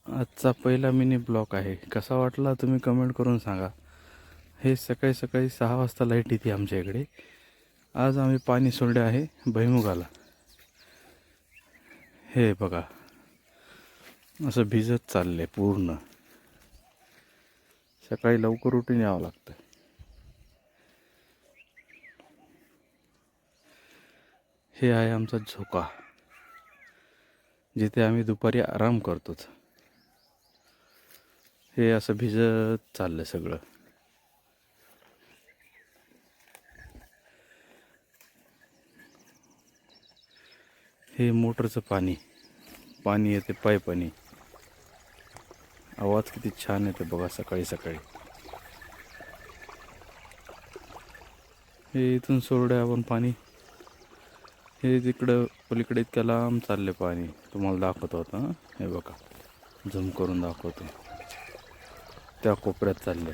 आजचा पहिला mini block आहे. कसा वाटला तुम्ही कमेंट करून सांगा. हे सकाळी सकाळी 6 वाजता लाईट येते आमच्या इकडे. आज आम्ही पाणी सोडले आहे भुईमुगाला. हे बघा असं भिजत चाललं आहे पूर्ण. सकाळी लवकर उठून यावं लागतं. हे आहे आमचा झोका, जिथे आम्ही दुपारी आराम करतोच. हे असं भिजत चाललं सगळं. हे मोटरचं पाणी पाणी येते पाईपानी. आवाज किती छान येते बघा सकाळी सकाळी. हे इथून सोडलं आपण पाणी. हे तिकडं पलीकडे इतक्या लांब चालले पाणी. तुम्हाला दाखवतो होता. हे बघा झूम करून दाखवतो. त्या कोपऱ्यात चालले.